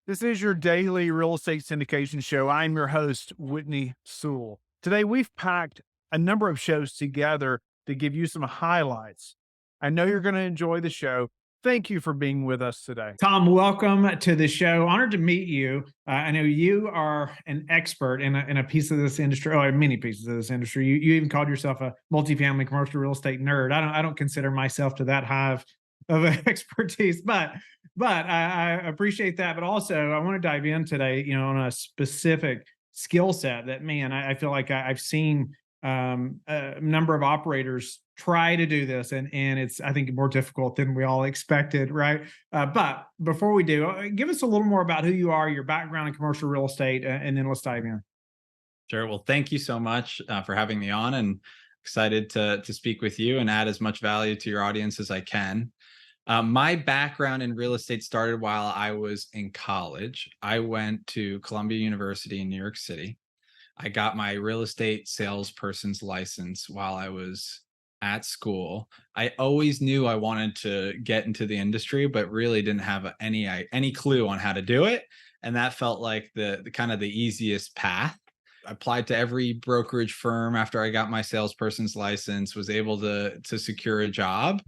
This is your daily real estate syndication show. I'm your host, Whitney Sewell. Today, we've packed a number of shows together to give you some highlights. I know you're going to enjoy the show. Thank you for being with us today. Tom, welcome to the show. Honored to meet you. I know you are an expert in a piece of this industry, or many pieces of this industry. You even called yourself a multifamily commercial real estate nerd. I don't consider myself to that high of expertise, but I appreciate that. But also, I want to dive in today, on a specific skill set that, man, I feel like I've seen a number of operators try to do this, and it's, I think, more difficult than we all expected, right? But before we do, give us a little more about who you are, your background in commercial real estate, and then let's dive in. Sure. Well, thank you so much for having me on, and excited to speak with you and add as much value to your audience as I can. My background in real estate started while I was in college. I went to Columbia University in New York City. I got my real estate salesperson's license while I was at school. I always knew I wanted to get into the industry, but really didn't have any clue on how to do it. And that felt like the kind of the easiest path. I applied to every brokerage firm after I got my salesperson's license, was able to secure a job.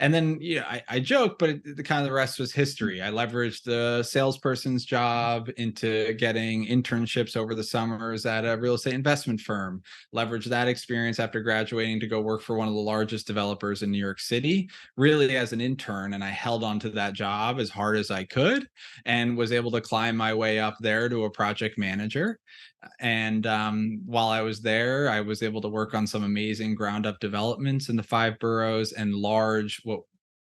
And then, I joke, but the kind of the rest was history. I leveraged the salesperson's job into getting internships over the summers at a real estate investment firm. Leveraged that experience after graduating to go work for one of the largest developers in New York City, really as an intern. And I held on to that job as hard as I could and was able to climb my way up there to a project manager. And while I was there, I was able to work on some amazing ground up developments in the five boroughs and large, what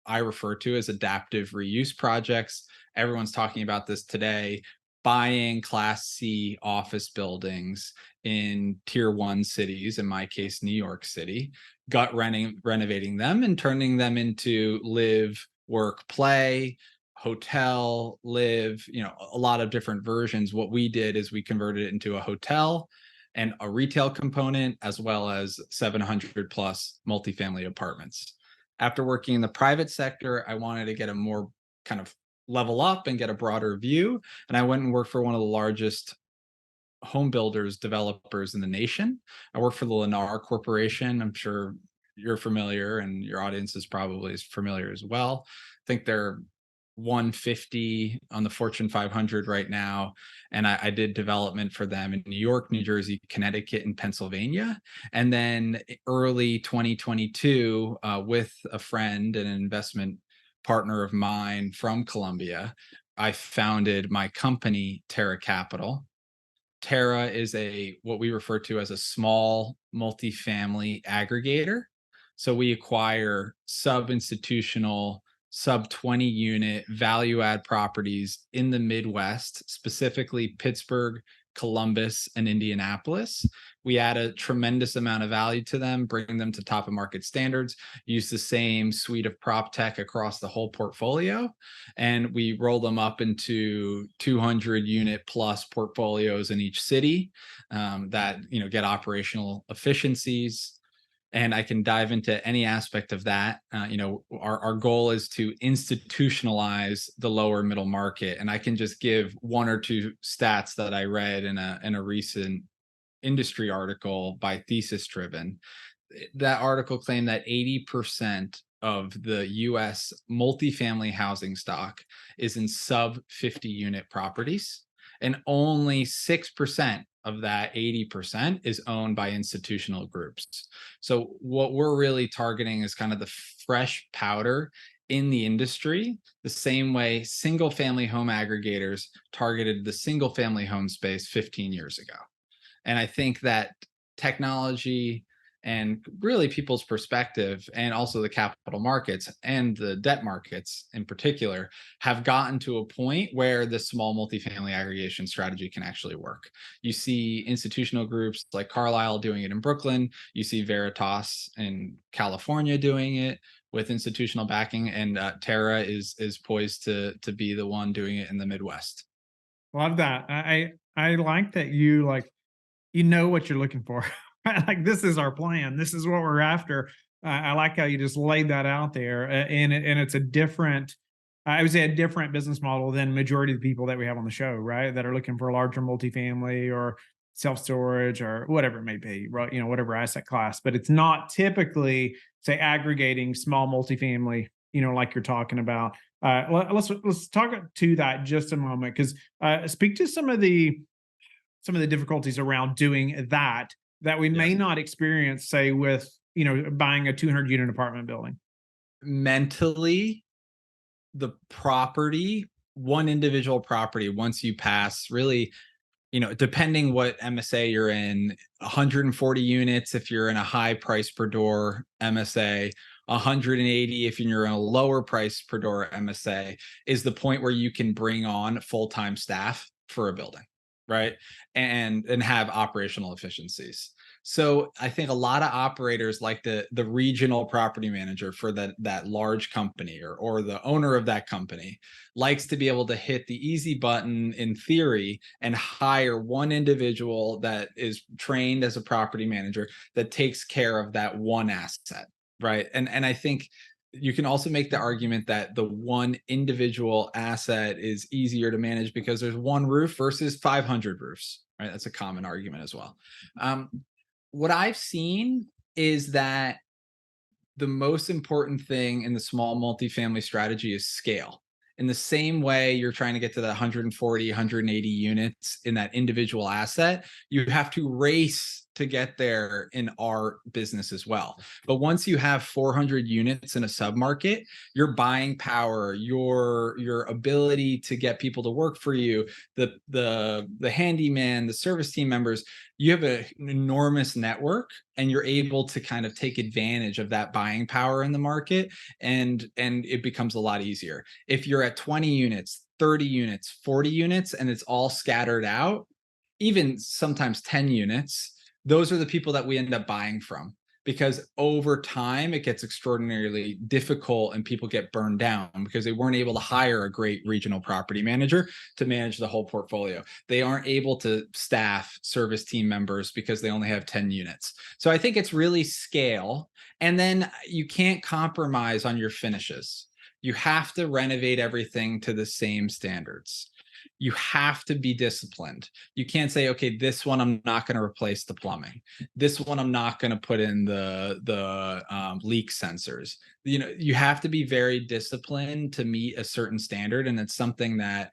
I refer to as adaptive reuse projects. Everyone's talking about this today, buying Class C office buildings in tier one cities, in my case, New York City, renovating them and turning them into live, work, play, hotel, live, a lot of different versions. What we did is we converted it into a hotel and a retail component, as well as 700 plus multifamily apartments. After working in the private sector, I wanted to get a more kind of level up and get a broader view. And I went and worked for one of the largest home builders developers in the nation. I worked for the Lennar Corporation. I'm sure you're familiar, and your audience is probably as familiar as well. I think they're 150 on the Fortune 500 right now. And I did development for them in New York, New Jersey, Connecticut, and Pennsylvania. And then early 2022, with a friend and an investment partner of mine from Columbia, I founded my company, Terra Capital. Terra is what we refer to as a small multifamily aggregator. So we acquire sub-institutional, sub 20 unit value add properties in the Midwest, specifically Pittsburgh, Columbus, and Indianapolis. We add a tremendous amount of value to them, bring them to top of market standards, use the same suite of prop tech across the whole portfolio, and we roll them up into 200 unit plus portfolios in each city that get operational efficiencies. And I can dive into any aspect of that. Our goal is to institutionalize the lower middle market, and I can just give one or two stats that I read in a recent industry article by Thesis Driven. That article claimed that 80% of the US multifamily housing stock is in sub 50 unit properties, and only 6% of that 80% is owned by institutional groups. So what we're really targeting is kind of the fresh powder in the industry, the same way single family home aggregators targeted the single family home space 15 years ago. And I think that technology and really people's perspective, and also the capital markets and the debt markets in particular, have gotten to a point where the small multifamily aggregation strategy can actually work. You see institutional groups like Carlyle doing it in Brooklyn. You see Veritas in California doing it with institutional backing, and Terra is poised to be the one doing it in the Midwest. Love that. I like that you know what you're looking for. Right? Like, this is our plan. This is what we're after. I like how you just laid that out there, and it's a different I would say a different business model than majority of the people that we have on the show, right? That are looking for a larger multifamily or self-storage or whatever it may be, right? Whatever asset class, but it's not typically say aggregating small multifamily, like you're talking about. Let's talk to that just a moment, because speak to some of the difficulties around doing that we may Yes. not experience, say, with buying a 200 unit apartment building. Mentally, the property, one individual property, once you pass really, depending what MSA you're in, 140 units if you're in a high price per door MSA, 180 if you're in a lower price per door MSA, is the point where you can bring on full-time staff for a building, right? And have operational efficiencies. So I think a lot of operators, like the regional property manager for that large company, or the owner of that company, likes to be able to hit the easy button in theory and hire one individual that is trained as a property manager that takes care of that one asset, right? And I think you can also make the argument that the one individual asset is easier to manage because there's one roof versus 500 roofs, right? That's a common argument as well. What I've seen is that the most important thing in the small multifamily strategy is scale. In the same way you're trying to get to the 140, 180 units in that individual asset, you have to race to get there in our business as well. But once you have 400 units in a submarket, your buying power, your ability to get people to work for you, the handyman, the service team members, you have an enormous network, and you're able to kind of take advantage of that buying power in the market, and it becomes a lot easier. If you're at 20 units, 30 units, 40 units, and it's all scattered out, even sometimes 10 units, those are the people that we end up buying from, because over time it gets extraordinarily difficult and people get burned down because they weren't able to hire a great regional property manager to manage the whole portfolio. They aren't able to staff service team members because they only have 10 units. So I think it's really scale. And then you can't compromise on your finishes. You have to renovate everything to the same standards. You have to be disciplined. You can't say, okay, this one I'm not going to replace the plumbing. This one I'm not going to put in the leak sensors. You have to be very disciplined to meet a certain standard, and it's something that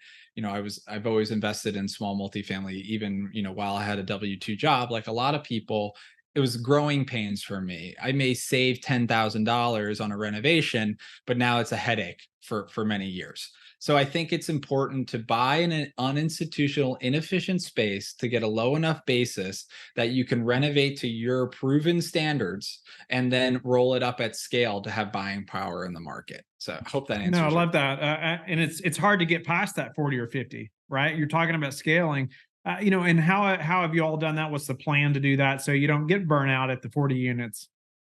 I've always invested in small multifamily, even while I had a W-2 job. Like a lot of people, it was growing pains for me. I may save $10,000 on a renovation, but now it's a headache for many years. So I think it's important to buy in an uninstitutional, inefficient space to get a low enough basis that you can renovate to your proven standards, and then roll it up at scale to have buying power in the market. So I hope that No, I answers love that. And it's hard to get past that 40 or 50, right? You're talking about scaling, and how have you all done that? What's the plan to do that so you don't get burnout at the 40 units?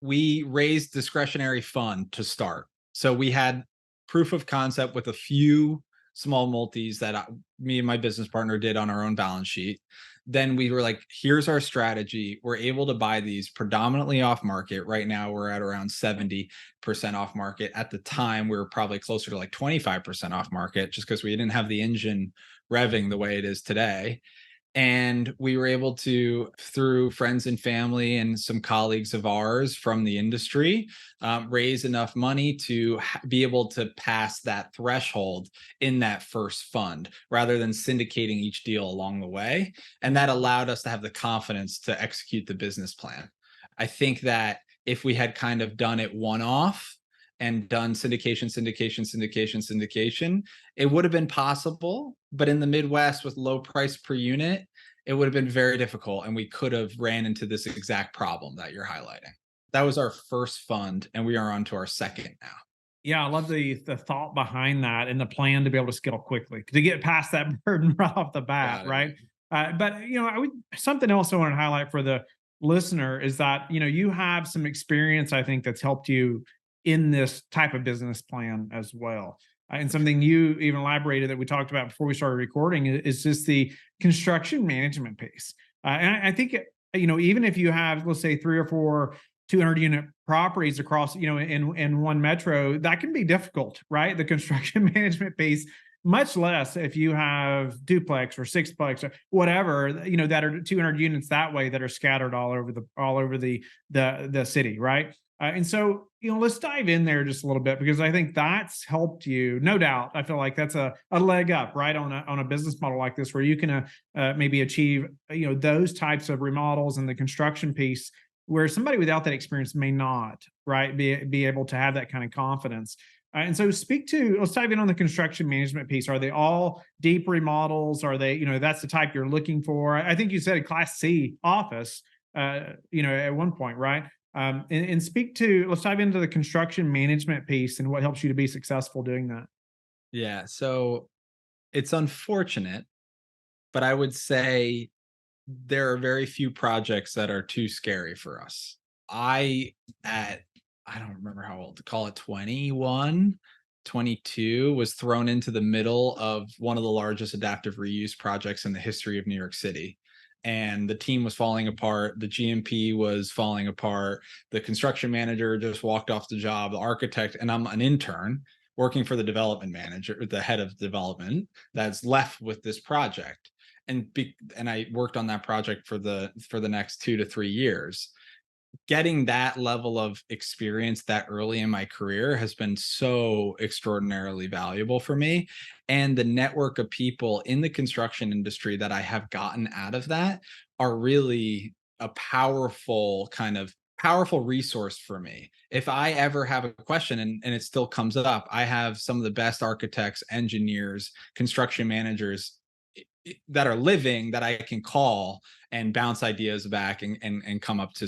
We raised discretionary fund to start. So we had proof of concept with a few small multis that me and my business partner did on our own balance sheet. Then we were like, here's our strategy. We're able to buy these predominantly off market. Right now, we're at around 70% off market. At the time, we were probably closer to like 25% off market, just because we didn't have the engine revving the way it is today. And we were able to, through friends and family and some colleagues of ours from the industry, raise enough money to be able to pass that threshold in that first fund, rather than syndicating each deal along the way. And that allowed us to have the confidence to execute the business plan. I think that if we had kind of done it one off and done syndication, it would have been possible. But in the Midwest, with low price per unit, it would have been very difficult, and we could have ran into this exact problem that you're highlighting. That was our first fund, and we are on to our second now. Yeah, I love the thought behind that and the plan to be able to scale quickly to get past that burden right off the bat, Got it. right? But something else I want to highlight for the listener is that you have some experience, I think, that's helped you in this type of business plan as well. And something you even elaborated that we talked about before we started recording is just the construction management piece. And I think even if you have, let's say, 3 or 4 200 unit properties across, in one metro, that can be difficult, right? The construction management piece, much less if you have duplex or sixplex or whatever, that are 200 units that way that are scattered all over the city, right? And so, let's dive in there just a little bit, because I think that's helped you, no doubt. I feel like that's a leg up, right, on a business model like this, where you can maybe achieve, those types of remodels and the construction piece, where somebody without that experience may not, right, be able to have that kind of confidence. And so, let's dive in on the construction management piece. Are they all deep remodels? Are they, that's the type you're looking for? I think you said a Class C office, at one point, right? And let's dive into the construction management piece and what helps you to be successful doing that. Yeah. So it's unfortunate, but I would say there are very few projects that are too scary for us. I, at, I don't remember how old, to call it 21, 22, was thrown into the middle of one of the largest adaptive reuse projects in the history of New York City. And the team was falling apart. The GMP was falling apart. The construction manager just walked off the job, the architect, and I'm an intern working for the development manager, the head of development, that's left with this project. And I worked on that project for the next 2 to 3 years. Getting that level of experience that early in my career has been so extraordinarily valuable for me. And the network of people in the construction industry that I have gotten out of that are really a powerful resource for me. If I ever have a question, and it still comes up, I have some of the best architects, engineers, construction managers that are living that I can call and bounce ideas back, and come up to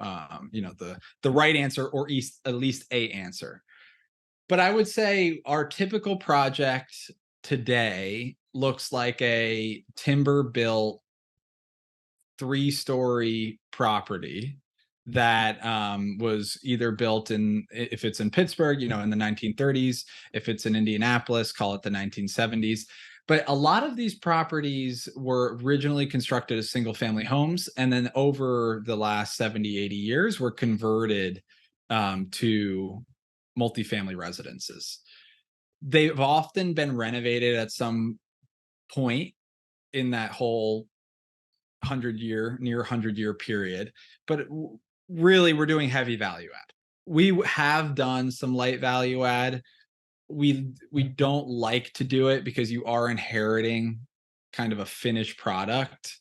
the right answer, or at least a answer. But I would say our typical project today looks like a timber built 3-story property that was either built in, if it's in Pittsburgh, in the 1930s, if it's in Indianapolis, call it the 1970s. But a lot of these properties were originally constructed as single family homes, and then over the last 70, 80 years were converted to multifamily residences. They've often been renovated at some point in that whole 100-year period, but really we're doing heavy value add. We have done some light value add. We don't like to do it because you are inheriting kind of a finished product,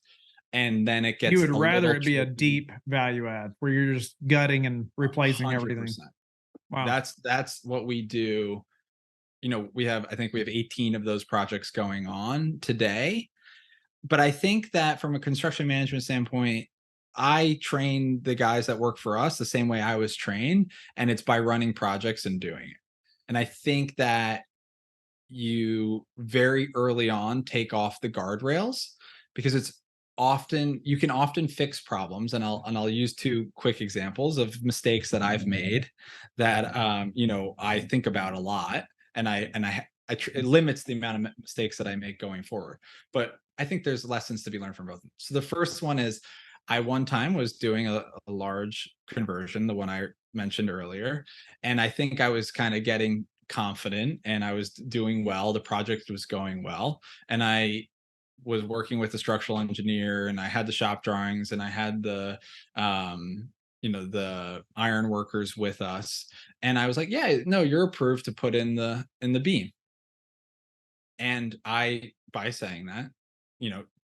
and then it You gets would a rather little it be a tricky. deep value add where you're just gutting and replacing everything. 100%. Wow. That's what we do. I think we have 18 of those projects going on today. But I think that from a construction management standpoint, I train the guys that work for us the same way I was trained, and it's by running projects and doing it. And I think that you very early on take off the guardrails, because you can often fix problems. And I'll use two quick examples of mistakes that I've made that I think about a lot, and it limits the amount of mistakes that I make going forward. But I think there's lessons to be learned from both. So the first one is, I one time was doing a large conversion, the one I mentioned earlier, and I think I was kind of getting confident and I was doing well. The project was going well, and I was working with a structural engineer, and I had the shop drawings, and I had the iron workers with us, and I was like, yeah, no, you're approved to put in the beam. And I, by saying that,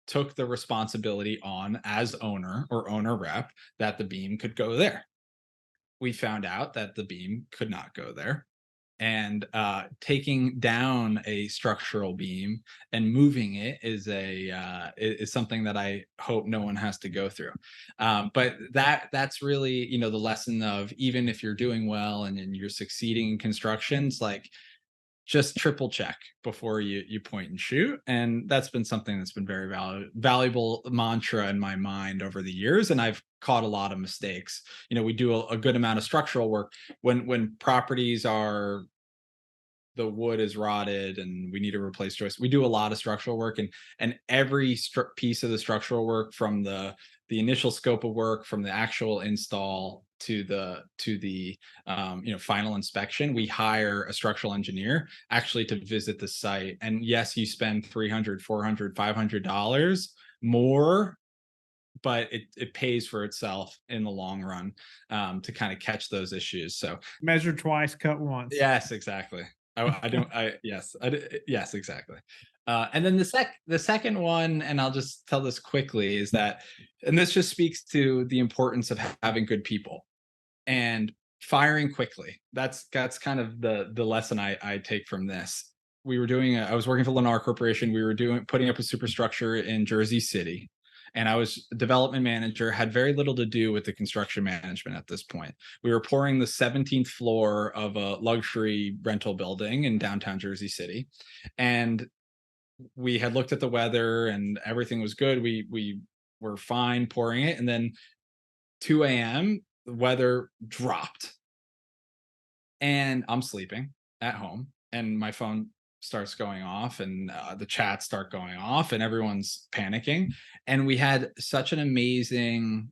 took the responsibility on as owner or owner rep that the beam could go there. We found out that the beam could not go there, and taking down a structural beam and moving it is something that I hope no one has to go through. But that's really, the lesson of, even if you're doing well and you're succeeding in constructions, like, just triple check before you point and shoot. And that's been something that's been very valuable mantra in my mind over the years. And I've caught a lot of mistakes. We do a good amount of structural work when properties are the wood is rotted and we need to replace joists. We do a lot of structural work, and every piece of the structural work, from the initial scope of work, from the actual install to the final inspection, we hire a structural engineer actually to visit the site. And yes, you spend $300, $400, $500 more, but it pays for itself in the long run, to kind of catch those issues. So Measure twice, cut once. yes, exactly. I don't. Yes, exactly. And then the second one, and I'll just tell this quickly, is that, and this just speaks to the importance of having good people and firing quickly. That's kind of the lesson I take from this. I was working for Lennar Corporation. We were putting up a superstructure in Jersey City, and I was development manager, had very little to do with the construction management at this point. We were pouring the 17th floor of a luxury rental building in downtown Jersey City, and we had looked at the weather and everything was good. We were fine pouring it, and then 2 a.m. the weather dropped, and I'm sleeping at home, and my phone starts going off, and the chats start going off, and everyone's panicking. And we had such an amazing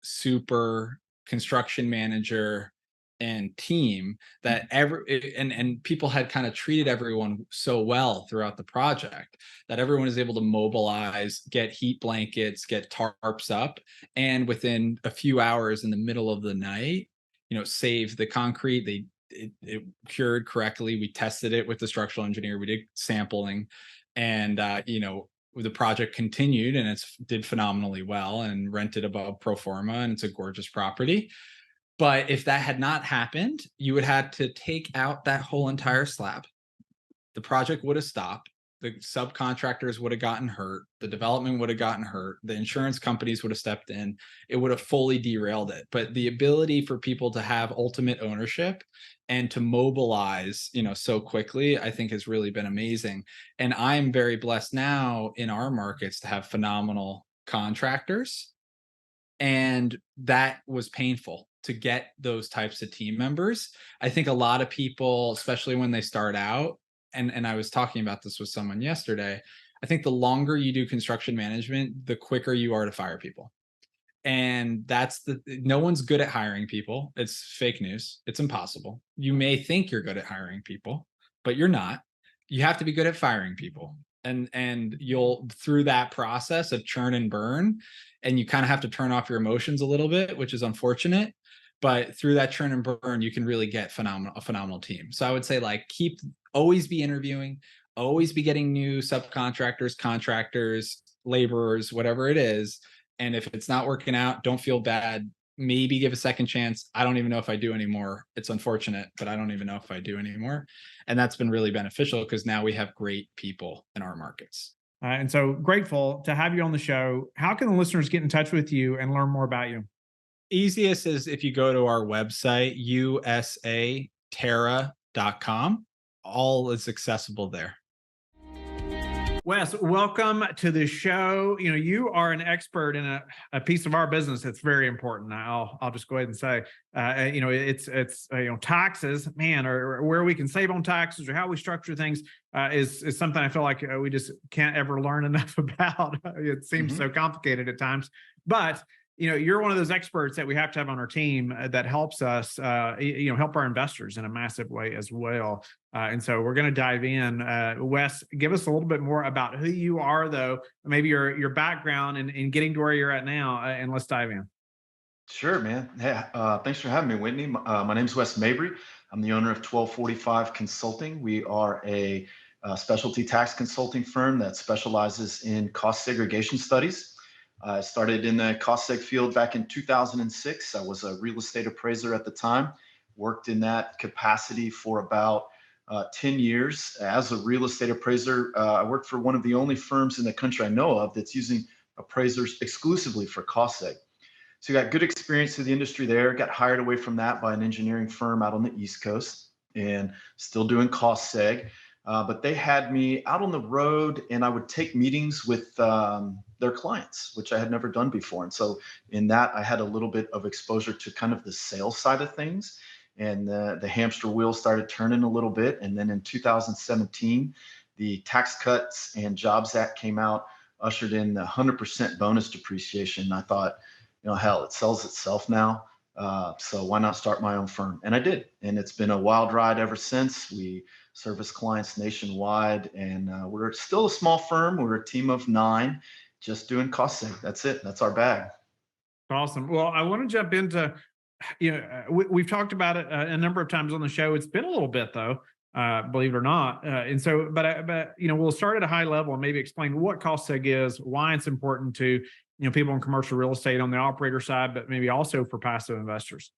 super construction manager and team that and people had kind of treated everyone so well throughout the project that everyone is able to mobilize, get heat blankets, get tarps up, and within a few hours in the middle of the night, save the concrete. It cured correctly. We tested it with the structural engineer. We did sampling, and the project continued, and it's did phenomenally well and rented above pro forma, and it's a gorgeous property. But if that had not happened, you would have to take out that whole entire slab. The project would have stopped. The subcontractors would have gotten hurt. The development would have gotten hurt. The insurance companies would have stepped in. It would have fully derailed it. But the ability for people to have ultimate ownership and to mobilize, so quickly, I think has really been amazing. And I'm very blessed now in our markets to have phenomenal contractors. And that was painful to get those types of team members. I think a lot of people, especially when they start out, and I was talking about this with someone yesterday, I think the longer you do construction management, the quicker you are to fire people. And no one's good at hiring people. It's fake news. It's impossible. You may think you're good at hiring people, but you're not. You have to be good at firing people. And you'll, through that process of churn and burn, and you kind of have to turn off your emotions a little bit, which is unfortunate. But through that churn and burn, you can really get a phenomenal team. So I would say, always be interviewing, always be getting new subcontractors, contractors, laborers, whatever it is. And if it's not working out, don't feel bad. Maybe give a second chance. I don't even know if I do anymore. It's unfortunate, but I don't even know if I do anymore. And that's been really beneficial because now we have great people in our markets. And so grateful to have you on the show. How can the listeners get in touch with you and learn more about you? Easiest is if you go to our website, usaterra.com. All is accessible there. Wes, welcome to the show. You are an expert in a piece of our business that's very important. I'll just go ahead and say, it's taxes, man, or where we can save on taxes or how we structure things is something I feel like we just can't ever learn enough about. It seems so complicated at times, but you're one of those experts that we have to have on our team that helps us, help our investors in a massive way as well. And so we're going to dive in. Wes, give us a little bit more about who you are, though, maybe your background and getting to where you're at now, and let's dive in. Sure, man. Yeah, thanks for having me, Whitney. My name is Wes Mabry. I'm the owner of 1245 Consulting. We are a specialty tax consulting firm that specializes in cost segregation studies. I started in the cost seg field back in 2006. I was a real estate appraiser at the time, worked in that capacity for about 10 years. As a real estate appraiser, I worked for one of the only firms in the country I know of that's using appraisers exclusively for cost seg. So got good experience through the industry there, got hired away from that by an engineering firm out on the East Coast and still doing cost seg. But they had me out on the road and I would take meetings with their clients, which I had never done before. And so in that, I had a little bit of exposure to kind of the sales side of things. and the hamster wheel started turning a little bit. And then in 2017, the Tax Cuts and Jobs Act came out, ushered in the 100% bonus depreciation. And I thought, hell, it sells itself now. So why not start my own firm? And I did. And it's been a wild ride ever since. We service clients nationwide, and we're still a small firm. We're a team of 9, just doing cost save. That's it. That's our bag. Awesome. Well, I want to jump into, we've talked about it a number of times on the show. It's been a little bit though, believe it or not. And so, but we'll start at a high level and maybe explain what cost seg is, why it's important to, people in commercial real estate on the operator side, but maybe also for passive investors.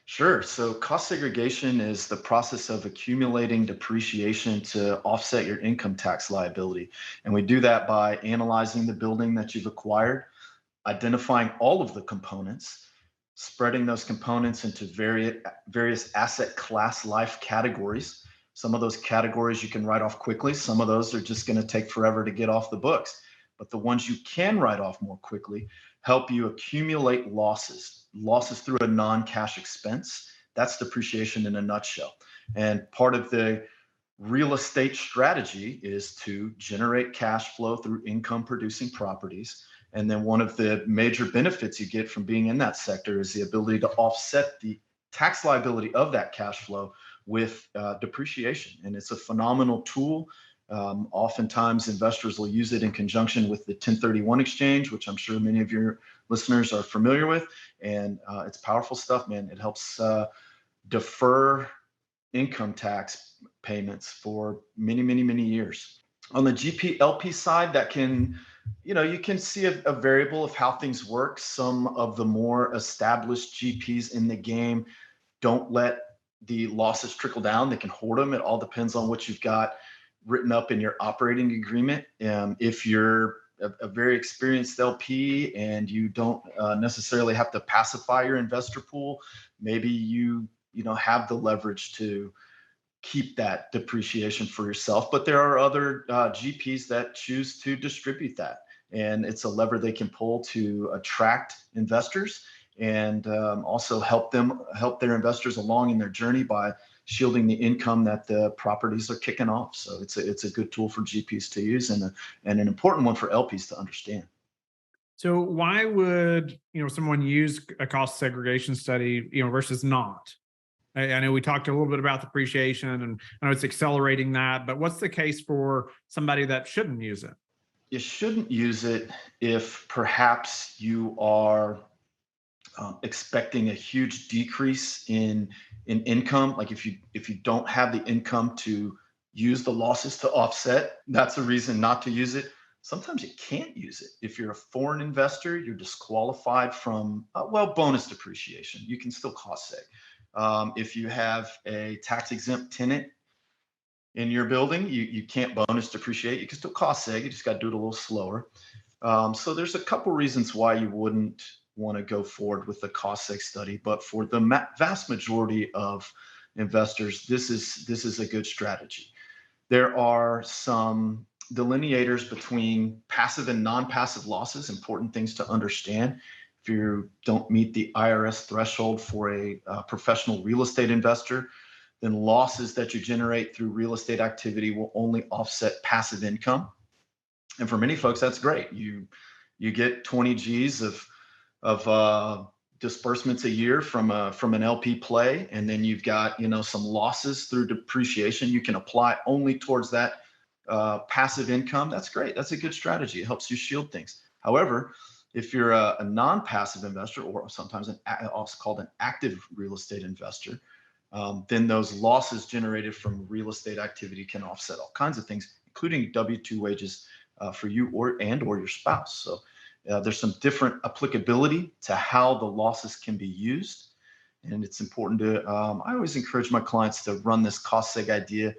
Sure. So cost segregation is the process of accumulating depreciation to offset your income tax liability. And we do that by analyzing the building that you've acquired, identifying all of the components, spreading those components into various asset class life categories. Some of those categories you can write off quickly. Some of those are just going to take forever to get off the books. But the ones you can write off more quickly help you accumulate losses through a non-cash expense. That's depreciation in a nutshell. And part of the real estate strategy is to generate cash flow through income producing properties. And then one of the major benefits you get from being in that sector is the ability to offset the tax liability of that cash flow with depreciation. And it's a phenomenal tool. Oftentimes investors will use it in conjunction with the 1031 exchange, which I'm sure many of your listeners are familiar with. And it's powerful stuff, man. It helps defer income tax payments for many, many, many years. On the GP LP side, that can, you can see a variable of how things work. Some of the more established GPs in the game don't let the losses trickle down. They can hoard them. It all depends on what you've got written up in your operating agreement. If you're a very experienced LP and you don't necessarily have to pacify your investor pool, maybe you have the leverage to keep that depreciation for yourself. But there are other GPs that choose to distribute that, and it's a lever they can pull to attract investors and also help their investors along in their journey by shielding the income that the properties are kicking off. So it's a good tool for GPs to use, and an important one for LPs to understand. So why would someone use a cost segregation study versus not? I know we talked a little bit about depreciation, and I know it's accelerating that, but what's the case for somebody that shouldn't use it? You shouldn't use it if perhaps you are expecting a huge decrease in income. Like if you don't have the income to use the losses to offset, that's a reason not to use it. Sometimes you can't use it. If you're a foreign investor, you're disqualified from bonus depreciation. You can still cost seg. If you have a tax exempt tenant in your building, you can't bonus depreciate. You can still cost seg. You just got to do it a little slower. So there's a couple reasons why you wouldn't want to go forward with the cost seg study, but for the vast majority of investors, this is a good strategy. There are some delineators between passive and non-passive losses, important things to understand. If you don't meet the IRS threshold for a professional real estate investor, then losses that you generate through real estate activity will only offset passive income. And for many folks, that's great. You get 20 G's of disbursements a year from an LP play, and then you've got some losses through depreciation. You can apply only towards that passive income. That's great. That's a good strategy. It helps you shield things. However, if you're a non-passive investor, or sometimes also called an active real estate investor, then those losses generated from real estate activity can offset all kinds of things, including W-2 wages for you or your spouse. So there's some different applicability to how the losses can be used. And it's important to, I always encourage my clients to run this cost seg idea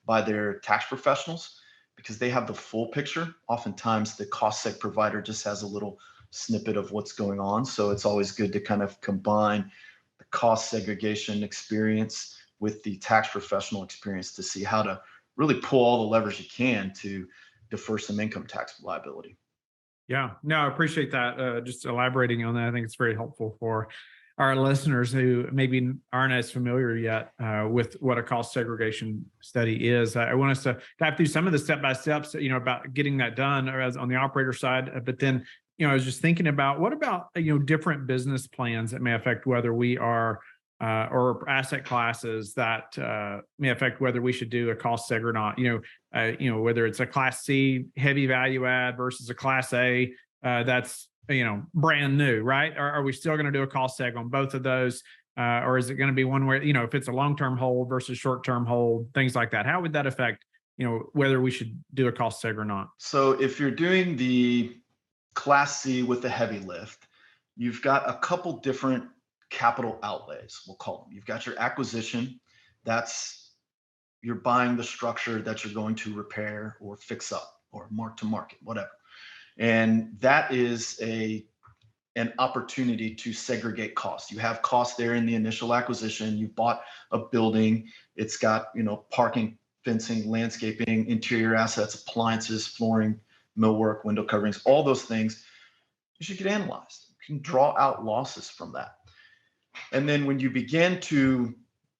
by their tax professionals, because they have the full picture. Oftentimes the cost seg provider just has a little snippet of what's going on. So it's always good to kind of combine the cost segregation experience with the tax professional experience to see how to really pull all the levers you can to defer some income tax liability. Yeah, no, I appreciate that. Just elaborating on that, I think it's very helpful for our listeners who maybe aren't as familiar yet with what a cost segregation study is. I want us to dive through some of the step by steps, about getting that done or as on the operator side. But then, I was just thinking about what about different business plans that may affect whether we are or asset classes that may affect whether we should do a cost seg or not. Whether it's a Class C heavy value add versus a Class A that's brand new, right? Are we still going to do a cost seg on both of those? Or is it going to be one where, if it's a long-term hold versus short-term hold, things like that? How would that affect, whether we should do a cost seg or not? So if you're doing the Class C with the heavy lift, you've got a couple different capital outlays, we'll call them. You've got your acquisition, that's you're buying the structure that you're going to repair or fix up or mark to market, whatever. And that is an opportunity to segregate costs. You have costs there in the initial acquisition. You bought a building. It's got, parking, fencing, landscaping, interior assets, appliances, flooring, millwork, window coverings, all those things. You should get analyzed. You can draw out losses from that. And then when you begin to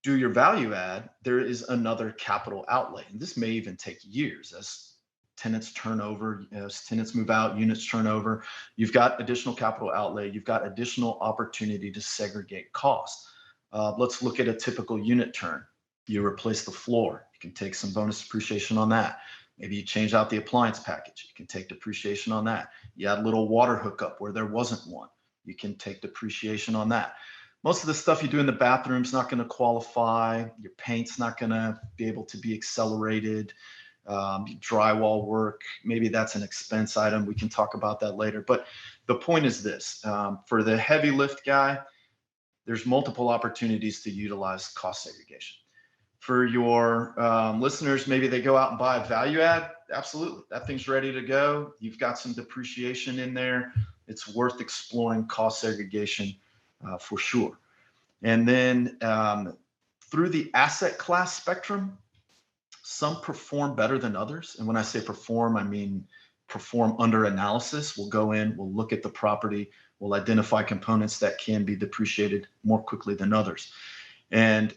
do your value add, there is another capital outlay. And this may even take years as tenants turn over, as tenants move out, units turn over. You've got additional capital outlay. You've got additional opportunity to segregate costs. Let's look at a typical unit turn. You replace the floor. You can take some bonus depreciation on that. Maybe you change out the appliance package. You can take depreciation on that. You add a little water hookup where there wasn't one. You can take depreciation on that. Most of the stuff you do in the bathroom is not going to qualify. Your paint's not going to be able to be accelerated. Drywall work, maybe that's an expense item. We can talk about that later. But the point is this, for the heavy lift guy, there's multiple opportunities to utilize cost segregation. For your listeners, maybe they go out and buy a value add. Absolutely. That thing's ready to go. You've got some depreciation in there. It's worth exploring cost segregation for sure. And then through the asset class spectrum, some perform better than others. And when I say perform, I mean perform under analysis. We'll go in, we'll look at the property, we'll identify components that can be depreciated more quickly than others. And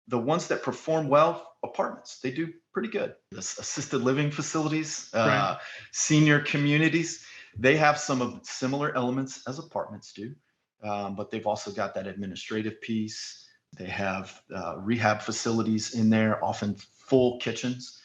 the ones that perform well, apartments, they do pretty good. Assisted living facilities, Right. senior communities, they have some of similar elements as apartments do, but they've also got that administrative piece. They have rehab facilities in there, often full kitchens,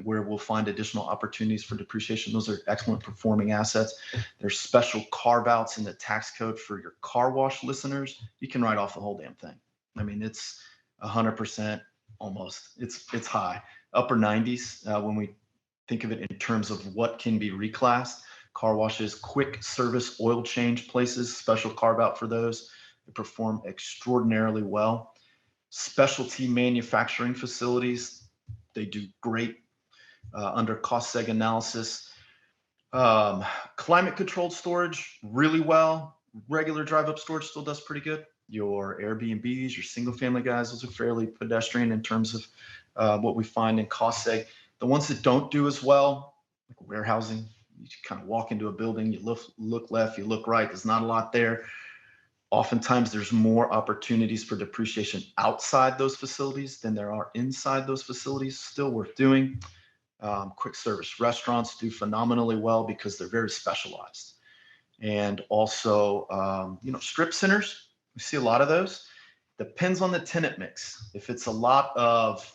where we'll find additional opportunities for depreciation. Those are excellent performing assets. There's special carve-outs in the tax code for your car wash listeners. You can write off the whole damn thing. I mean, it's 100% almost. It's high, upper 90s when we think of it in terms of what can be reclassed. Car washes, quick service oil change places, special carve out for those. They perform extraordinarily well. Specialty manufacturing facilities, they do great under cost seg analysis. Climate controlled storage, really well. Regular drive up storage still does pretty good. Your Airbnbs, your single family guys, those are fairly pedestrian in terms of what we find in cost seg. The ones that don't do as well, like warehousing, you kind of walk into a building, you look left, you look right, there's not a lot there. Oftentimes there's more opportunities for depreciation outside those facilities than there are inside those facilities. Still worth doing. Quick service restaurants do phenomenally well because they're very specialized. And also, strip centers, we see a lot of those. Depends on the tenant mix. If it's a lot of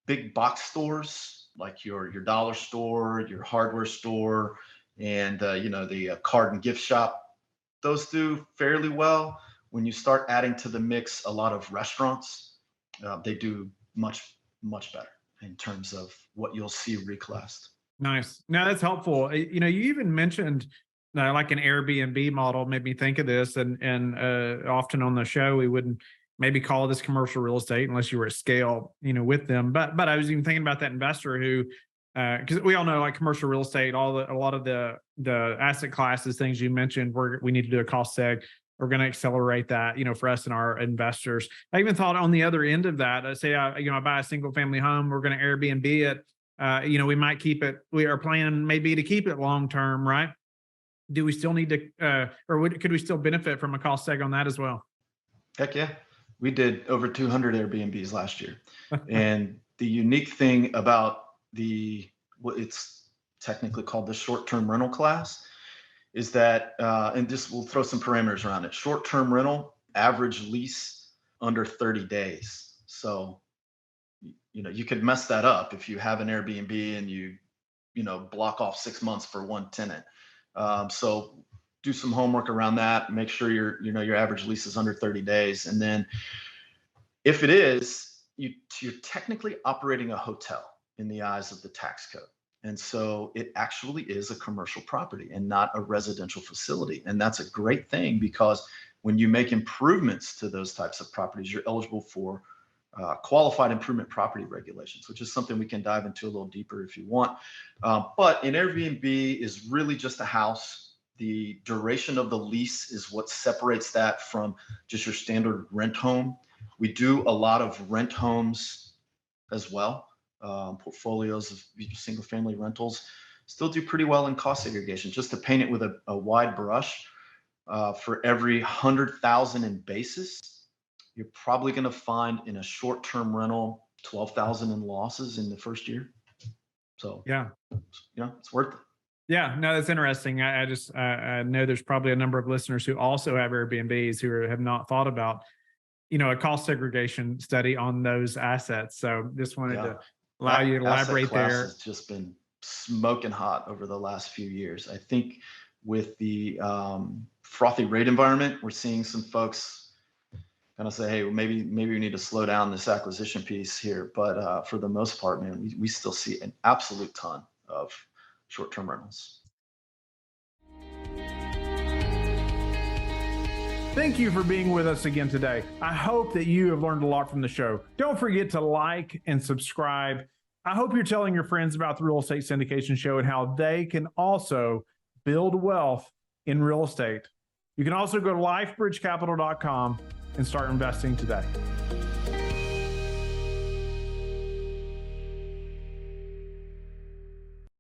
big box stores, like your dollar store, your hardware store, and the card and gift shop, those do fairly well. When you start adding to the mix a lot of restaurants, they do much better in terms of what you'll see reclassed. Nice. No, that's helpful. You even mentioned like an Airbnb model made me think of this, and often on the show we wouldn't maybe call this commercial real estate unless you were at scale, with them. But I was even thinking about that investor who, because we all know like commercial real estate, a lot of the asset classes, things you mentioned, we need to do a cost seg. We're going to accelerate that, for us and our investors. I even thought on the other end of that, say I buy a single family home, we're going to Airbnb it. We might keep it. Our plan may be to keep it long term, right? Do we still need to, could we still benefit from a cost seg on that as well? Heck yeah. We did over 200 Airbnbs last year. And the unique thing about what it's technically called the short-term rental class is that, and just we'll throw some parameters around it. Short-term rental, average lease under 30 days. So, you could mess that up if you have an Airbnb and you block off 6 months for one tenant. So do some homework around that. Make sure your average lease is under 30 days. And then if it is, you're technically operating a hotel in the eyes of the tax code. And so it actually is a commercial property and not a residential facility. And that's a great thing because when you make improvements to those types of properties, you're eligible for qualified improvement property regulations, which is something we can dive into a little deeper if you want. But an Airbnb is really just a house. The duration of the lease is what separates that from just your standard rent home. We do a lot of rent homes as well. Portfolios of single family rentals still do pretty well in cost segregation. Just to paint it with a wide brush, for every 100,000 in basis, you're probably going to find in a short-term rental 12,000 in losses in the first year. So Yeah. It's worth it. Yeah, no, that's interesting. I know there's probably a number of listeners who also have Airbnbs who have not thought about, a cost segregation study on those assets. So just wanted to allow you to asset elaborate class there. has just been smoking hot over the last few years. I think with the frothy rate environment, we're seeing some folks kind of say, hey, well, maybe we need to slow down this acquisition piece here. But for the most part, man, we still see an absolute ton of short-term rentals. Thank you for being with us again today. I hope that you have learned a lot from the show. Don't forget to like and subscribe. I hope you're telling your friends about the Real Estate Syndication Show and how they can also build wealth in real estate. You can also go to lifebridgecapital.com and start investing today.